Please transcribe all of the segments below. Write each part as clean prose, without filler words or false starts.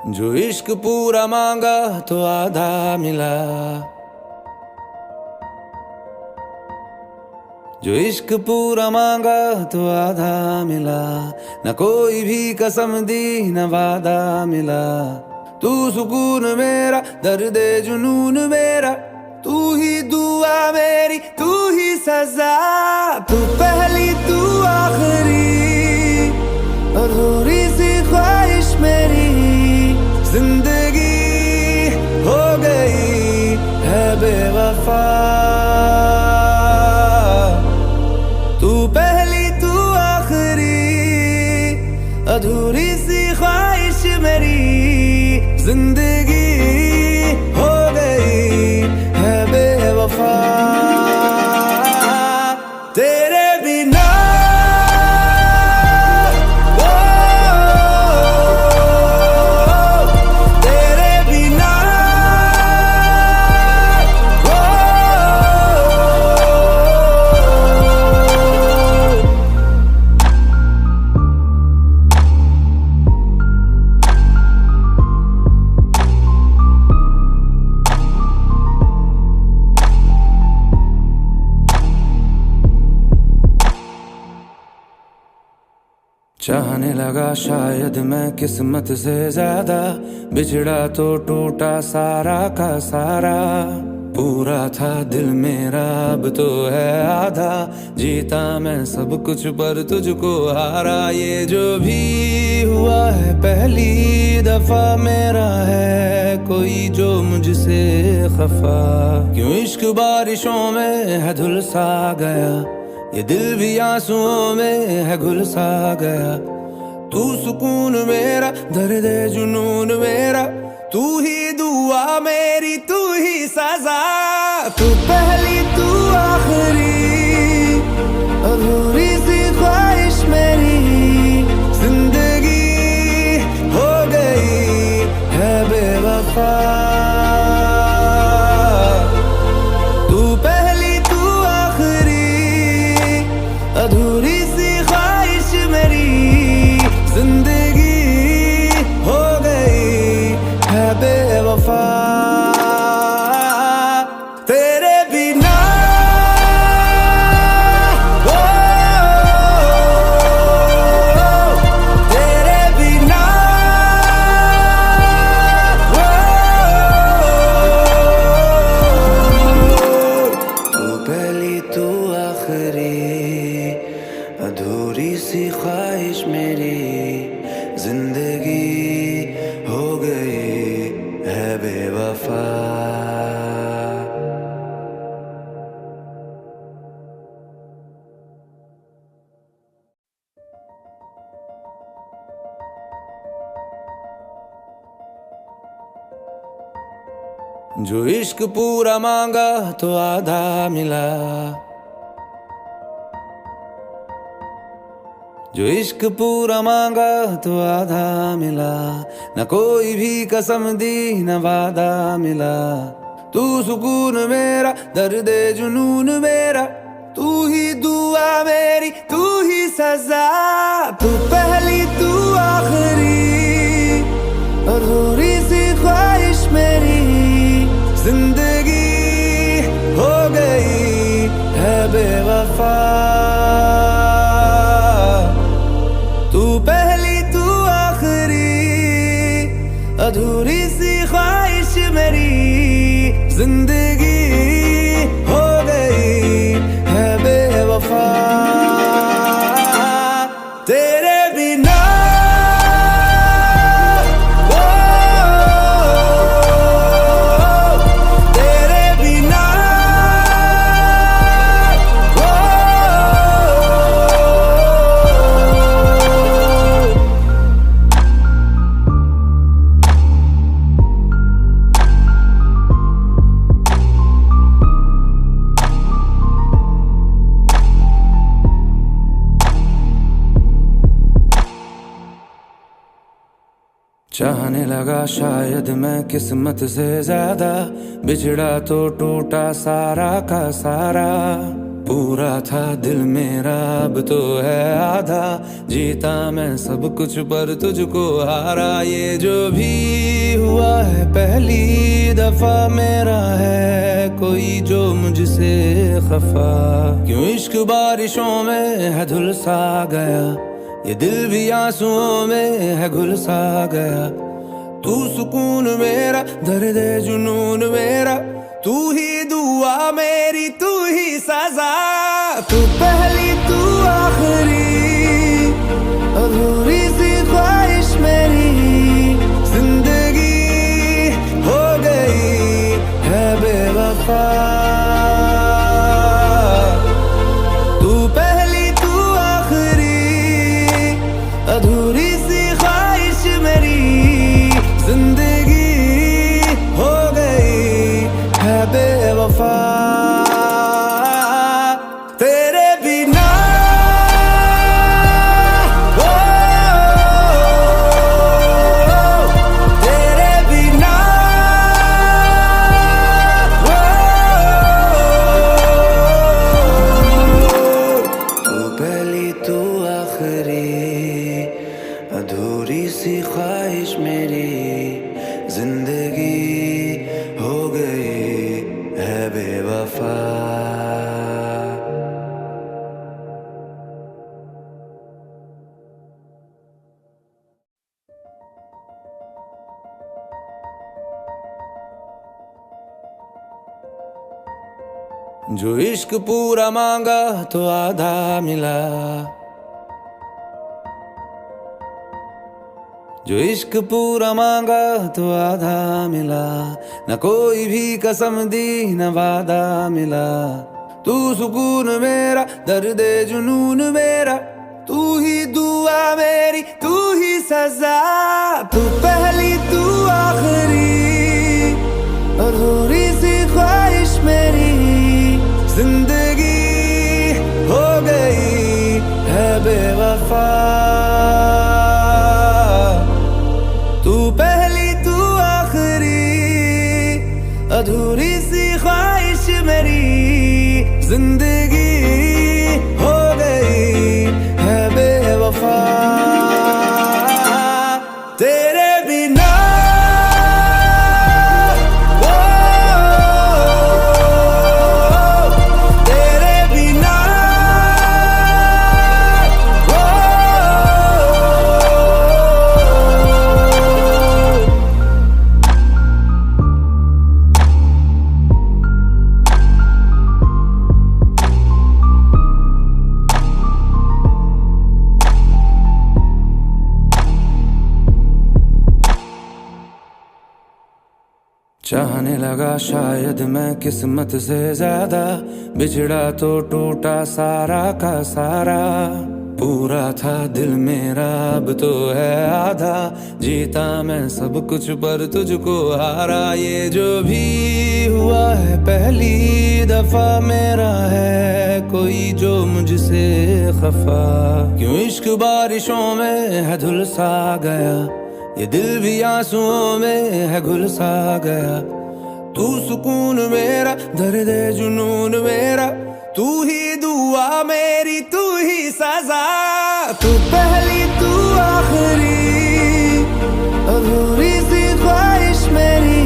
जो इश्क पूरा मांगा तो आधा मिला, जो इश्क पूरा मांगा तो आधा मिला। न कोई भी कसम दी न वादा मिला। तू सुकून मेरा, दर्द जुनून मेरा, तू ही दुआ मेरी, तू ही सजा। तू पहली तू आखिरी, अधूरी सी ख्वाहिश मेरी। जिंदगी हो गई है बेवफा। तू पहली तू आखिरी, अधूरी सी ख्वाहिश मेरी। जिंदगी हो गई है बेवफा तेरे बिना। चाहने लगा शायद मैं किस्मत से ज्यादा, बिछड़ा तो टूटा सारा का सारा। पूरा था दिल मेरा अब तो है आधा, जीता मैं सब कुछ पर तुझको हारा। ये जो भी हुआ है पहली दफा, मेरा है कोई जो मुझसे खफा। क्यों इश्क बारिशों में है धुल सा गया, ये दिल भी आंसुओं में है घुल सा गया। तू सुकून मेरा, दर्द जुनून मेरा, तू ही दुआ मेरी, तू ही सजा। तू पहली तू आखिरी, अधूरी सी ख्वाहिश मेरी। जिंदगी हो गई है बेवफा। अधूरी सी ख्वाहिश मेरी। जिंदगी हो गई है बेवफा तेरे बिना। तेरे बिना तू पहली तू आखिरी, अधूरी सी ख्वाहिश मेरी। जिंदगी हो गई है बेवफा। जो इश्क पूरा मांगा तो आधा मिला, जो इश्क पूरा मांगा तो आधा मिला। न कोई भी कसम दी न वादा मिला। तू सुकून मेरा, दर्द जुनून मेरा, तू ही दुआ मेरी, तू ही सजा। तू पहली तू आखिरी, अधूरी सी ख्वाहिश मेरी। जिंदगी हो गई है बेवफा। तू पहली तू आखिरी, अधूरी सी ख्वाहिश मेरी। जिंदगी हो गई है बेवफा तेरे बिना। चाहने लगा शायद मैं किस्मत से ज्यादा, बिछड़ा तो टूटा सारा का सारा। पूरा था दिल मेरा अब तो है आधा, जीता मैं सब कुछ पर तुझको हारा। ये जो भी हुआ है पहली दफा मेरा है कोई जो मुझसे खफा। क्यों इश्क बारिशों में है धुल सा गया, ये दिल भी आंसुओं में है घुल सा गया। तू सुकून मेरा दर्द जुनून मेरा, तू ही दुआ मेरी तू ही सजा। तू पहली तू आखिरी, अधूरी सी ख्वाहिश मेरी, जिंदगी हो गई है बेवफा। तू पहली तू आखिरी, अधूरी सी ख्वाहिश मेरी, जिंदगी हो गई है बेवफा। तेरे बिना ओ, तेरे बिना ओ, तू पहली तू आखिरी, अधूरी सी ख्वाहिश मेरी, जिंदगी हो गई है बेवफा। जो इश्क पूरा मांगा तो आधा मिला, जो इश्क पूरा मांगा तो आधा मिला। न कोई भी कसम दी न वादा मिला। तू सुकून मेरा दर्द जुनून मेरा, तू ही दुआ मेरी तू ही सजा। तू पहली तू आखिरी, अधूरी सी ख्वाहिश मेरी, जिंदगी हो गई है बेवफा। तू पहली तू आखिरी, अधूरी सी ख्वाहिश मेरी, जिंदगी हो गई है बेवफा। तेरे बिना ओ, तेरे बिना ओ, चाहने लगा शायद मैं किस्मत से ज्यादा, बिछड़ा तो टूटा सारा का सारा। पूरा था दिल मेरा अब तो है आधा, जीता मैं सब कुछ पर तुझको हारा। ये जो भी हुआ है पहली दफा मेरा है कोई जो मुझसे खफा। क्यों इश्क बारिशों में है धुल सा गया, ये दिल भी आंसुओं में है घुल सा गया। तू सुकून मेरा दर्द जुनून मेरा, तू ही दुआ मेरी तू ही सजा। तू पहली तू आखिरी, अधूरी सी ख्वाहिश मेरी,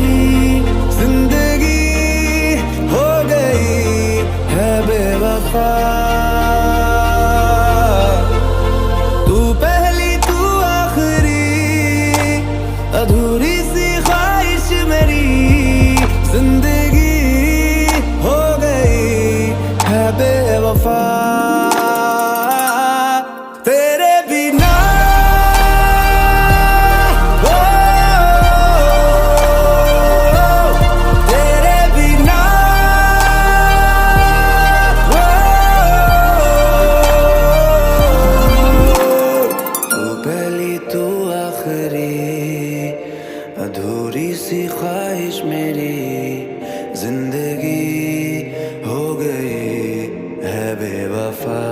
जिंदगी हो गई है बेवफा। तू पहली तू आखिरी, अधूरी सी ख्वाहिश मेरी, जिंदगी हो गई है बेवफा। तेरे बिना ओ, तेरे बिना ओ, तू पहली तू आखिरी, अधूरी सी ख्वाहिश मेरी, जिंदगी हो गई है बेवफा।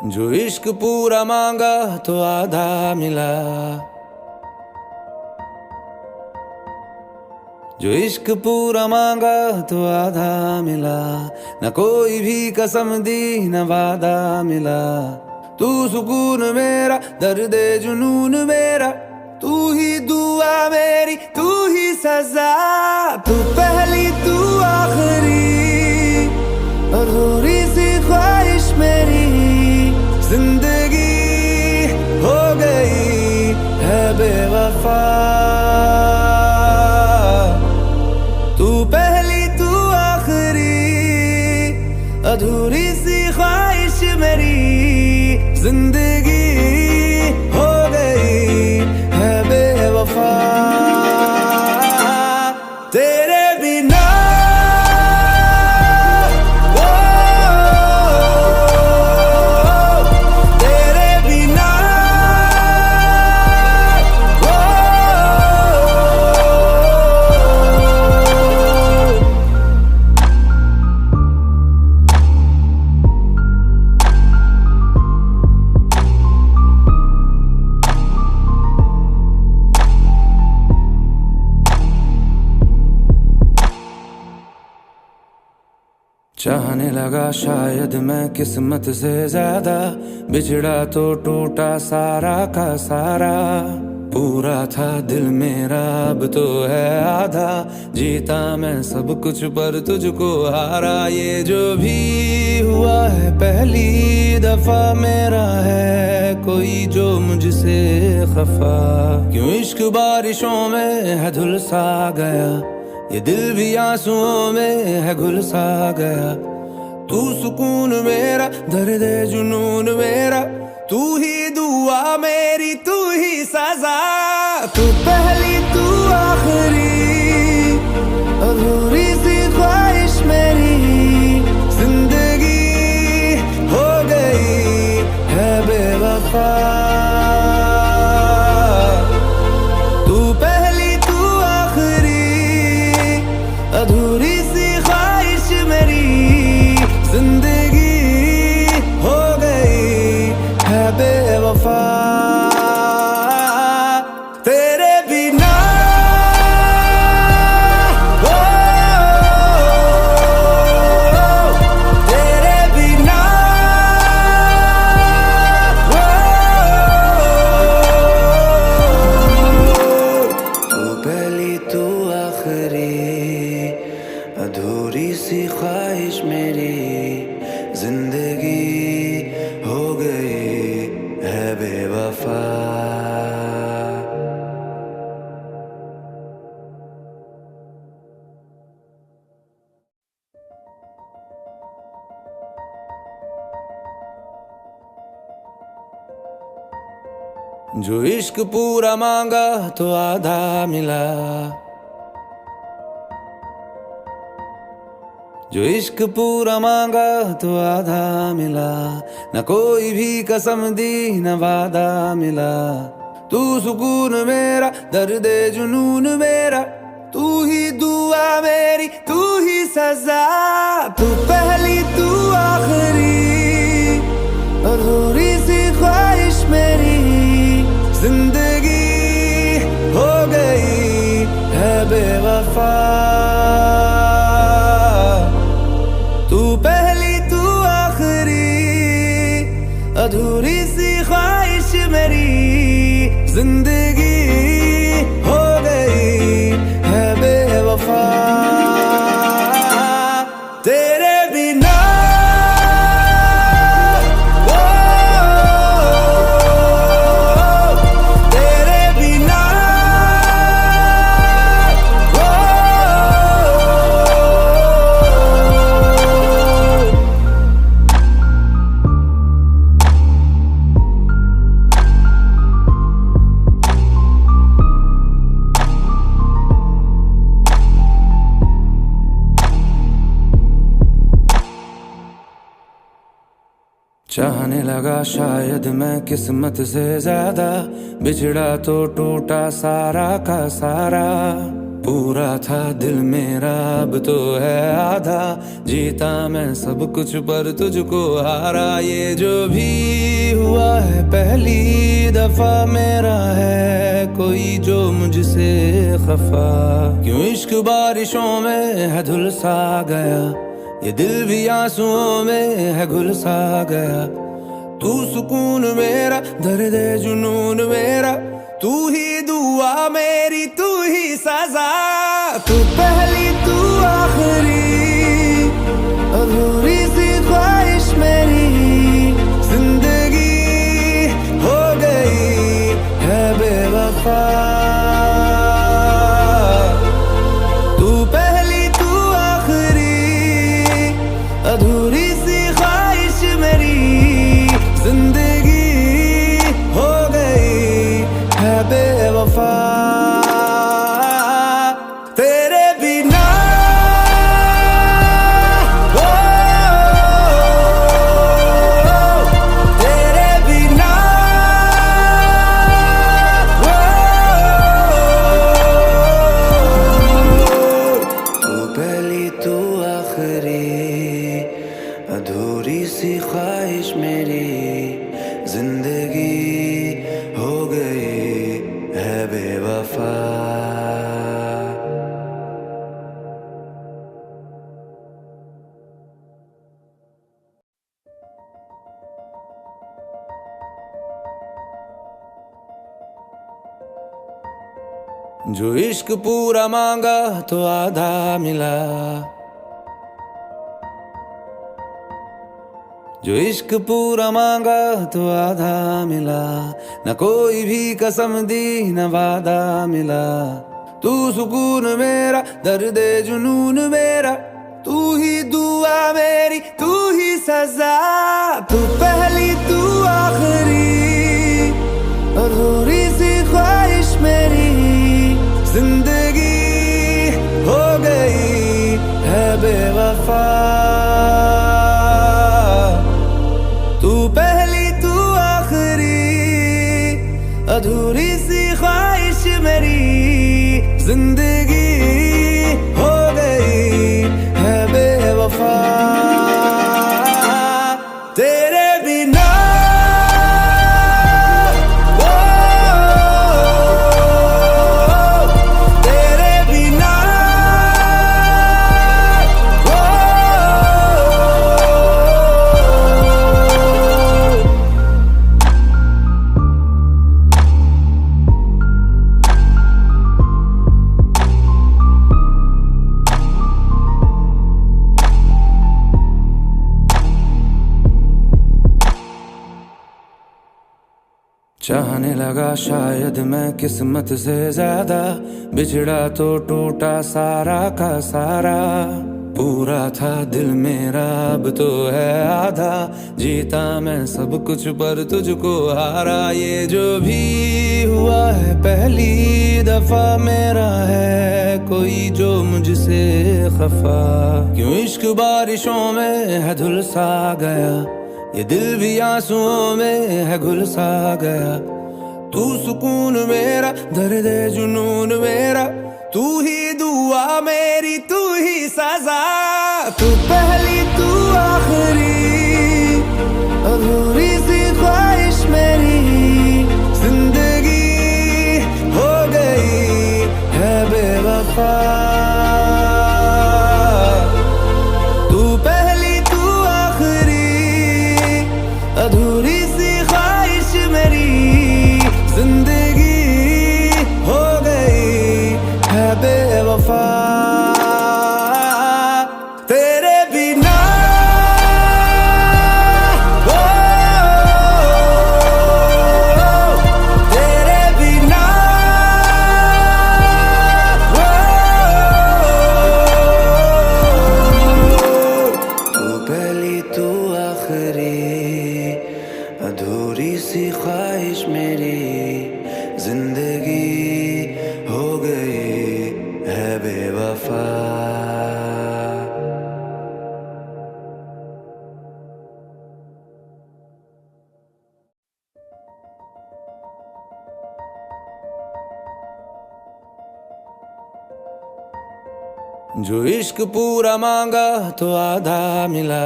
जो इश्क पूरा मांगा तो आधा मिला, जो इश्क पूरा मांगा तो आधा मिला। न कोई भी कसम दी न वादा मिला। तू सुकून मेरा, दर्द जुनून मेरा, तू ही दुआ मेरी, तू ही सजा। तू पहली तू आखिरी, अधूरी सी ख्वाहिश मेरी। जिंदगी हो गई है बेवफा। तू पहली तू आखिरी, अधूरी सी ख्वाहिश मेरी। जिंदगी हो गई है बेवफा तेरे बिना। चाहने लगा शायद मैं किस्मत से ज्यादा, बिछड़ा तो टूटा सारा का सारा। पूरा था दिल मेरा अब तो है आधा, जीता मैं सब कुछ पर तुझको हारा। ये जो भी हुआ है पहली दफा, मेरा है कोई जो मुझसे खफा। क्यों इश्क बारिशों में है धुल सा गया, ये दिल भी आंसुओं में है घुल सा गया। तू सुकून मेरा, दर्द जुनून मेरा, तू ही दुआ मेरी, तू ही सजा। तू पहली तू आखिरी, अधूरी सी ख्वाहिश मेरी। जिंदगी हो गई है बेवफा। अधूरी सी ख्वाहिश मेरी। जिंदगी हो गई है बेवफा तेरे बिना। तेरे बिना तू पहली तू आखिरी, अधूरी सी ख्वाहिश मेरी। जिंदगी हो गई है बेवफा। जो इश्क पूरा मांगा तो आधा मिला, जो इश्क पूरा मांगा तो आधा मिला। न कोई भी कसम दी न वादा मिला। तू सुकून मेरा, दर्द जुनून मेरा, तू ही दुआ मेरी, तू ही सजा। तू पहली तू आखिरी, अधूरी सी ख्वाहिश मेरी। जिंदगी हो गई है बेवफा। तू पहली तू आखिरी, अधूरी सी ख्वाहिश मेरी। जिंदगी हो गई है बेवफा तेरे बिना। चाहने लगा शायद मैं किस्मत से ज्यादा, बिछड़ा तो टूटा सारा का सारा। पूरा था दिल मेरा अब तो है आधा, जीता मैं सब कुछ पर तुझको हारा। ये जो भी हुआ है पहली दफा मेरा है कोई जो मुझसे खफा। क्यों इश्क बारिशों में है धुल सा गया, ये दिल भी आंसुओं में है घुल सा गया। तू सुकून मेरा दर्द जुनून मेरा, तू ही दुआ मेरी तू ही सजा। तू पहली तू आखिरी, अधूरी सी ख्वाहिश मेरी, जिंदगी हो गई है बेवफा। तू पहली तू आखिरी, अधूरी सी ख्वाहिश मेरी, जिंदगी हो गई है बेवफा। तेरे बिना ओ, तेरे बिना ओ, तू पहली तू आखिरी, अधूरी सी ख्वाहिश मेरी, जिंदगी हो गई है बेवफा। जो इश्क पूरा मांगा तो आधा मिला, जो इश्क पूरा मांगा तो आधा मिला। न कोई भी कसम दी न वादा मिला। तू सुकून मेरा दर्द जुनून मेरा, तू ही दुआ मेरी तू ही सजा। तू पहली तू आखिरी, अधूरी सी ख्वाहिश मेरी, जिंदगी हो गई है बेवफा। तू पहली तू आखिरी, अधूरी सी ख्वाहिश मेरी, जिंदगी हो गई है बेवफा। तेरे बिना ओ, तेरे बिना ओ, चाहने लगा शायद मैं किस्मत से ज्यादा, बिछड़ा तो टूटा सारा का सारा। पूरा था दिल मेरा अब तो है आधा, जीता मैं सब कुछ पर तुझको हारा। ये जो भी हुआ है पहली दफा मेरा है कोई जो मुझसे खफा। क्यों इश्क बारिशों में है धुल सा गया, ये दिल भी आंसुओं में है घुल सा गया। तू सुकून मेरा दर्द जुनून मेरा, तू ही दुआ मेरी तू ही सजा। तू पहली तू आखिरी, अधूरी सी ख्वाहिश मेरी, जिंदगी हो गई है बेवफा। अधूरी सी ख्वाहिश मेरी, जिंदगी हो गई है बेवफा। तेरे बिना ओ, तेरे बिना ओ, तू पहली तू आखिरी, अधूरी सी ख्वाहिश मेरी, जिंदगी हो गई है बेवफा। जो इश्क पूरा मांगा तो आधा मिला,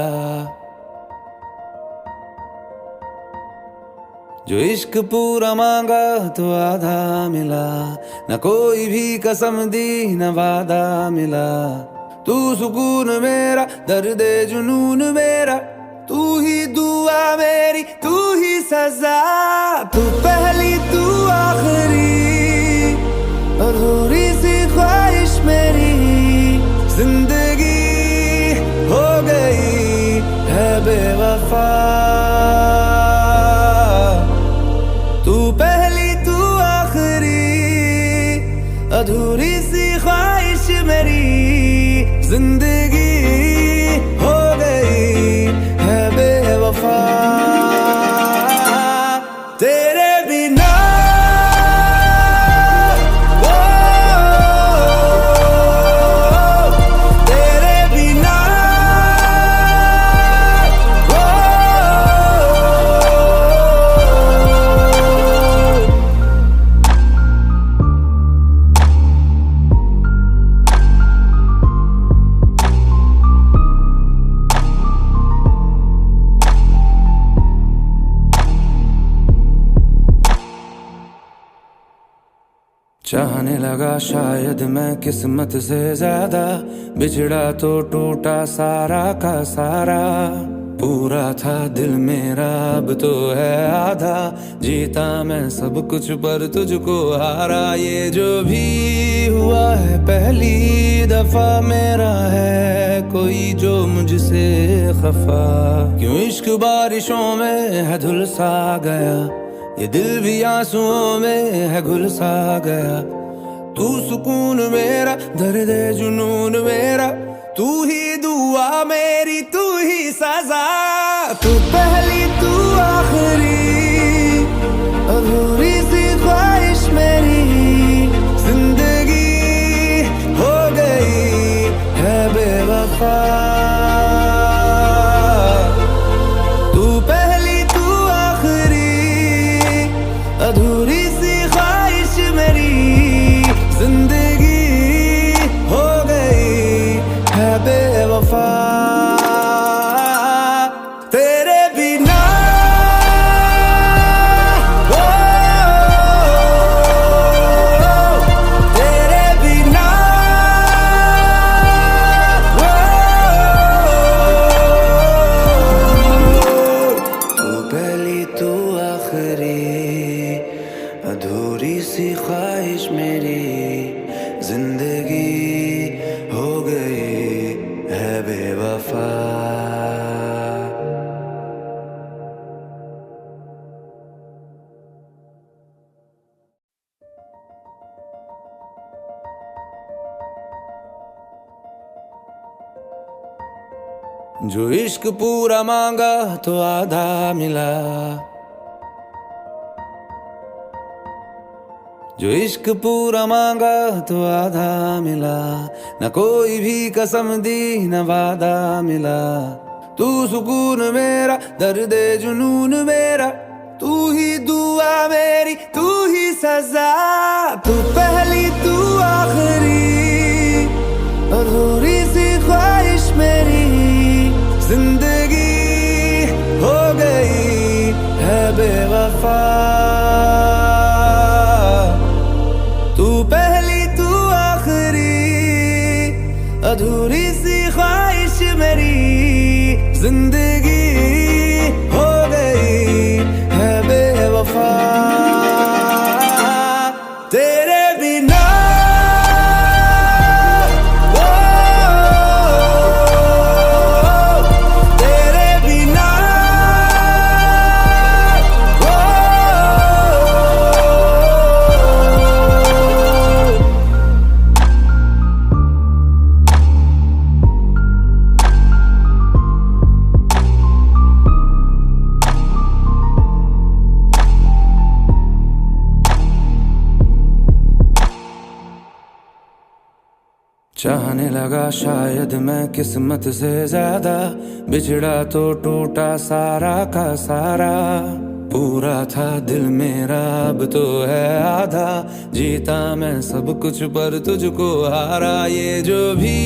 जो इश्क पूरा मांगा तो आधा मिला, न कोई भी कसम दी न वादा मिला। तू सुकून मेरा, दर्द जुनून मेरा, तू ही दुआ मेरी, तू ही सजा। तू पहली तू आखिरी, अधूरी सी ख्वाहिश मेरी, जिंदगी हो गई है बेवफा। तू पहली तू आखिरी, अधूरी सी ख्वाहिश मेरी, जिंदगी हो गई है बेवफा। तेरे बिना तेरे बिना चाहने लगा शायद मैं किस्मत से ज्यादा, बिछड़ा तो टूटा सारा का सारा। पूरा था दिल मेरा अब तो है आधा, जीता मैं सब कुछ पर तुझको हारा। ये जो भी हुआ है पहली दफा, मेरा है कोई जो मुझसे खफा। क्यों इश्क बारिशों में है धुल सा गया, ये दिल भी आंसुओं में है घुल सा गया। तू सुकून मेरा, दर्द जुनून मेरा, तू ही दुआ मेरी, तू ही सजा। तू पहली तू आखिरी, अधूरी सी ख्वाहिश मेरी, जिंदगी हो गई है बेवफा। अधूरी सी ख्वाहिश मेरी, जिंदगी हो गई है बेवफा। तेरे बिना तेरे बिना तू पहली तू आखिरी, अधूरी सी ख्वाहिश मेरी, जिंदगी हो गई है बेवफा। जो इश्क पूरा मांगा तो आधा मिला, जो इश्क पूरा मांगा तो आधा मिला, न कोई भी कसम दी न वादा मिला। तू सुकून मेरा, दर्द जुनून मेरा, तू ही दुआ मेरी, तू ही सजा। तू पहली तू आखिरी, अधूरी सी ख्वाहिश मेरी, जिंदगी हो गई है बेवफा। तू पहली तू आखिरी, अधूरी सी ख्वाहिश मेरी, जिंदगी हो गई है बेवफा। तेरे बिना तेरे बिना चाहने लगा शायद मैं किस्मत से ज्यादा, बिछड़ा तो टूटा सारा का सारा। पूरा था दिल मेरा अब तो है आधा, जीता मैं सब कुछ पर तुझको हारा। ये जो भी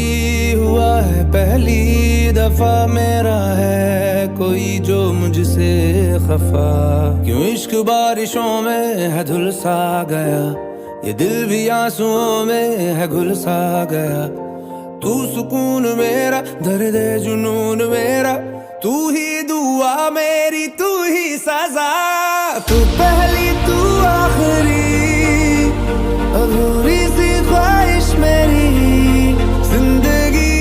हुआ है पहली दफा मेरा है कोई जो मुझसे खफा। क्यों इश्क बारिशों में है धुल सा गया, ये दिल भी आंसुओं में है घुल सा गया। तू सुकून मेरा दर्द जुनून मेरा, तू ही दुआ मेरी तू ही सजा। तू पहली तू आखिरी, अधूरी सी ख्वाहिश मेरी, जिंदगी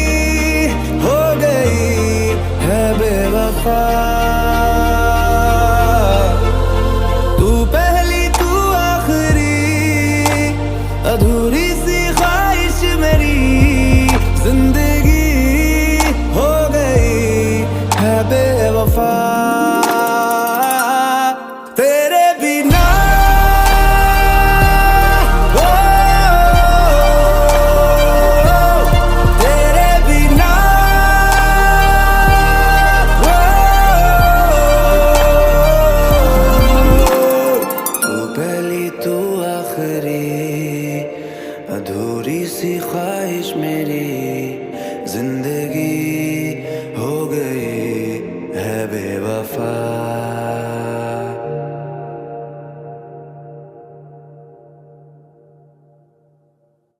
हो गई है बेवफा। तू पहली तू आखिरी, अधूरी सी ख्वाहिश मेरी, जिंदगी हो गई है बेवफा। तेरे बिना ओ, तेरे बिना ओ, तू पहली तू आखिरी, अधूरी सी ख्वाहिश मेरी, जिंदगी